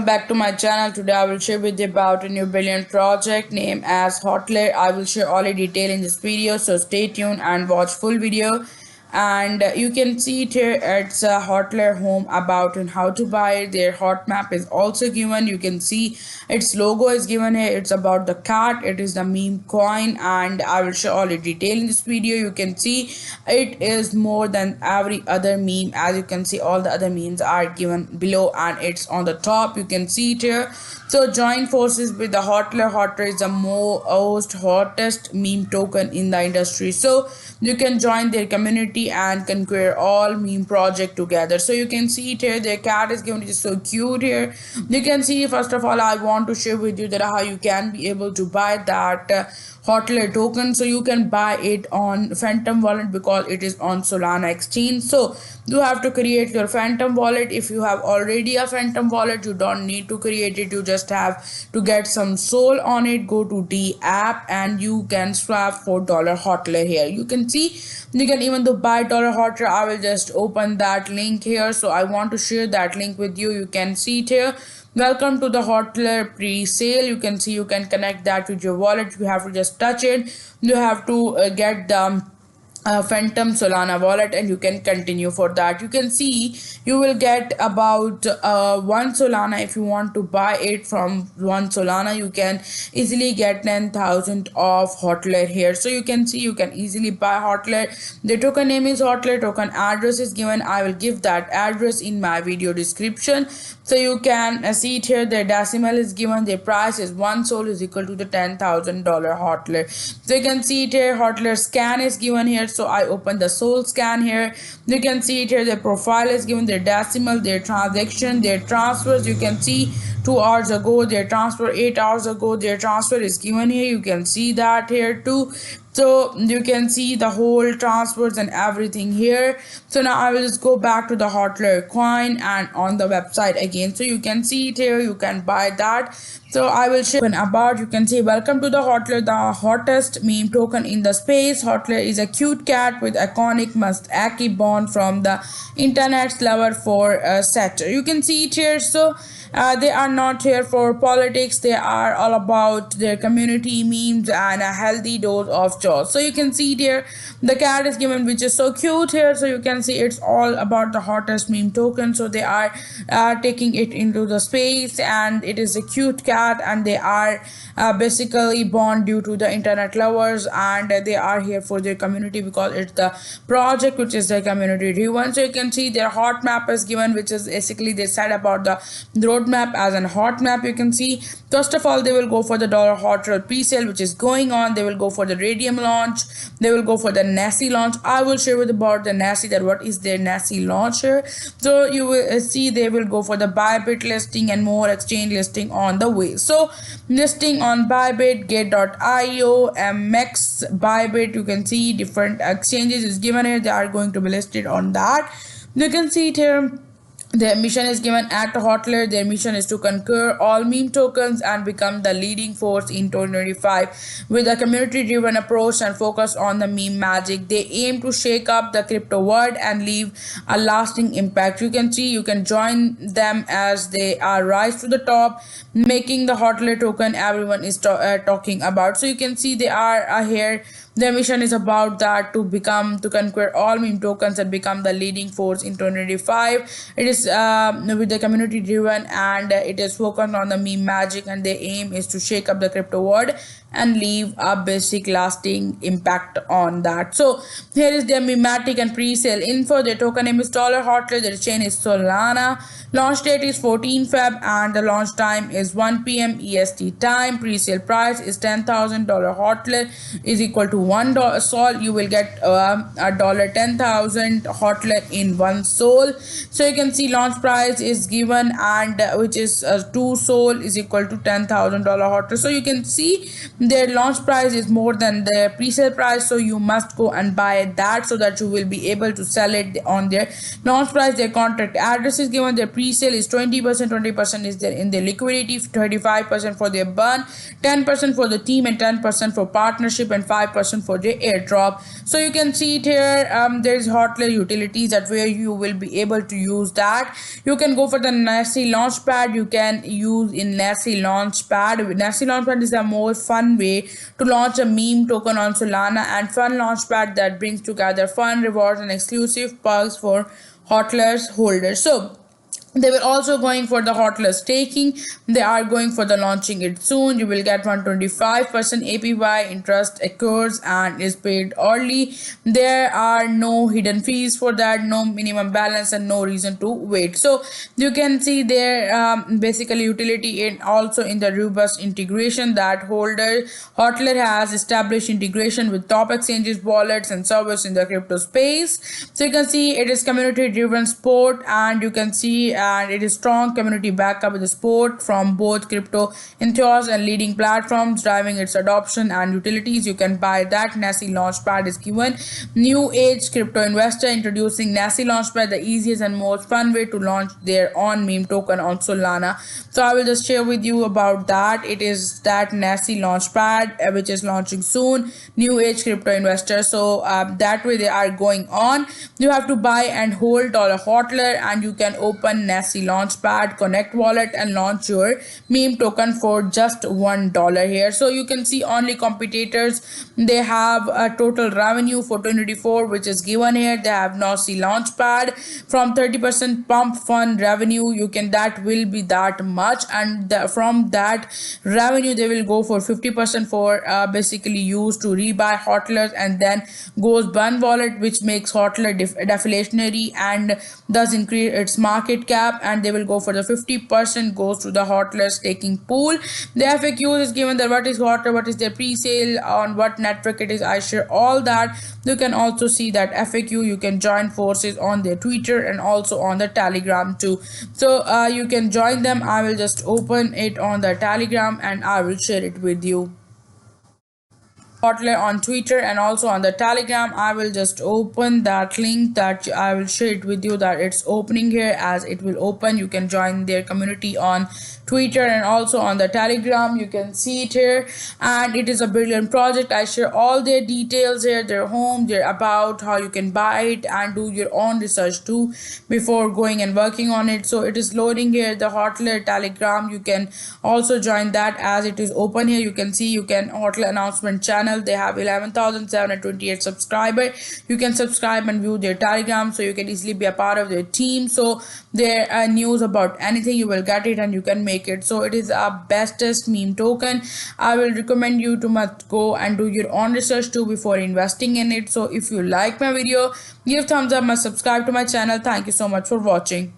back to my channel. Today I will share with you about a new brilliant project named as Hotler. I will share all the detail in this video, so stay tuned and watch full video. And you can see it here. It's a Hotler home about and how to buy it. Their hot map is also given. You can see its logo is given here. It's about the cat. It is the meme coin, and I will show all the detail in this video. You can see it is more than every other meme. As you can see, all the other memes are given below and it's on the top. You can see it here. So join forces with the Hotler. Hotler is the most hottest meme token in the industry. So you can join their community and conquer all meme project together. So you can see it here. Their cat is given. It is so cute here. You can see, first of all, I want to share with you that how you can be able to buy that Hotler token. So you can buy it on Phantom Wallet because it is on Solana exchange. So you have to create your Phantom Wallet. If you have already a Phantom Wallet, you don't need to create it. You just have to get some Sol on it. Go to the app and you can swap for $Hotler here. You can see you can even do buy $Hotler. I will just open that link here. So I want to share that link with you. You can see it here. Welcome to the Hotler pre-sale. You can see you can connect that with your wallet. You have to just touch it. You have to get the Phantom Solana wallet and you can continue. For that you can see you will get about 1 Solana. If you want to buy it from 1 Solana, you can easily get 10,000 of Hotler here. So you can see you can easily buy Hotler. The token name is Hotler. Token address is given. I will give that address in my video description. So you can see it here. The decimal is given. The price is 1 Sol is equal to the $10,000 Hotler. So you can see it here. Hotler scan is given here. So I open the Sol scan here. You can see it here. The profile is given. Their decimal, their transaction, their transfers. You can see 2 hours ago their transfer, 8 hours ago their transfer is given here. You can see that here too. So you can see the whole transfers and everything here. So now I will just go back to the Hotler coin and on the website again. So you can see it here. You can buy that. So I will show about. You can see welcome to the Hotler, the hottest meme token in the space. Hotler is a cute cat with iconic Mustaki born from the internet's lover for satire. You can see it here. So they are not here for politics. They are all about their community memes and a healthy dose of joy. So you can see there the cat is given, which is so cute here. So you can see it's all about the hottest meme token. So they are taking it into the space and it is a cute cat and they are basically born due to the internet lovers and they are here for their community because it's the project which is the community driven. So you can see their hot map is given, which is basically they said about the roadmap as an hot map. You can see first of all they will go for the Hotler pre-sale which is going on. They will go for the Radium launch. They will go for the Nessie launch. I will share with about the Nessie, that what is their Nessie launch here. So you will see they will go for the Bybit listing and more exchange listing on the way. So listing on Bybit, Gate.io, MX, Bybit. You can see different exchanges is given here. They are going to be listed on that. You can see it here. Their mission is given at Hotler. Their mission is to conquer all meme tokens and become the leading force in 2025 with a community-driven approach and focus on the meme magic. They aim to shake up the crypto world and leave a lasting impact. You can see you can join them as they are rise to the top, making the Hotler token everyone is talking about. So you can see they are here. Their mission is about that to conquer all meme tokens and become the leading force in 2025. It is with the community driven and it is focused on the meme magic and their aim is to shake up the crypto world and leave a basic lasting impact on that. So here is their mematic and pre-sale info. Their token name is $Hotler. Their chain is Solana. Launch date is 14 Feb and the launch time is 1 p.m. EST time. Pre-sale price is $10,000. Hotler is equal to $1 Sol. You will get $10,000 Hotler in 1 Sol. So you can see launch price is given and which is 2 Sol is equal to $10,000 Hotler. So you can see their launch price is more than their pre-sale price. So you must go and buy that so that you will be able to sell it on their launch price. Their contract address is given. Their pre pre-sale is 20%, 20% is there in the liquidity, 35% for their burn, 10% for the team, and 10% for partnership, and 5% for the airdrop. So you can see it here. There's Hotler utilities that where you will be able to use that. You can go for the Nessie Launchpad. You can use in Nessie Launchpad. Nessie Launchpad is a more fun way to launch a meme token on Solana, and fun launchpad that brings together fun rewards and exclusive perks for Hotler's holders. So they were also going for the Hotler staking. They are going for the launching it soon. You will get 125% APY. Interest occurs and is paid early. There are no hidden fees for that, no minimum balance, and no reason to wait. So you can see there basically utility in also in the robust integration that Hotler has established integration with top exchanges, wallets, and servers in the crypto space. So you can see it is community driven sport, and you can see and it is strong community backup with the support from both crypto enthusiasts and leading platforms driving its adoption and utilities. You can buy that. Nessie Launchpad is given. New age crypto investor introducing Nessie Launchpad, the easiest and most fun way to launch their own meme token on Solana. So I will just share with you about that. It is that Nessie Launchpad which is launching soon. New age crypto investor. So that way they are going on. You have to buy and hold $Hotler, and you can open Nessie Launchpad, connect wallet, and launch your meme token for just $1 here. So you can see only competitors, they have a total revenue for 2024 which is given here. They have Nessie Launchpad from 30% pump fund revenue. You can that will be that much, and from that revenue they will go for 50% for basically used to rebuy Hotlers, and then goes burn wallet which makes Hotler deflationary and thus increase its market cap, and they will go for the 50% goes to the Hotler staking pool. The FAQ is given that what is Hotler, what is their pre-sale, on what network it is. I share all that. You can also see that FAQ. You can join forces on their Twitter and also on the Telegram too. So you can join them. I will just open it on the Telegram and I will share it with you. Hotler on Twitter and also on the Telegram. I will just open that link that I will share it with you, that it's opening here. As it will open, you can join their community on Twitter and also on the Telegram. You can see it here, and it is a brilliant project. I share all their details here, their home, their about, how you can buy it and do your own research too before going and working on it. So it is loading here, the Hotler Telegram. You can also join that as it is open here. You can see you can Hotler announcement channel. They have 11,728 subscribers. You can subscribe and view their Telegram, so you can easily be a part of their team. So their news about anything you will get it and you can make it. So it is a bestest meme token. I will recommend you to must go and do your own research too before investing in it. So if you like my video, give thumbs up and subscribe to my channel. Thank you so much for watching.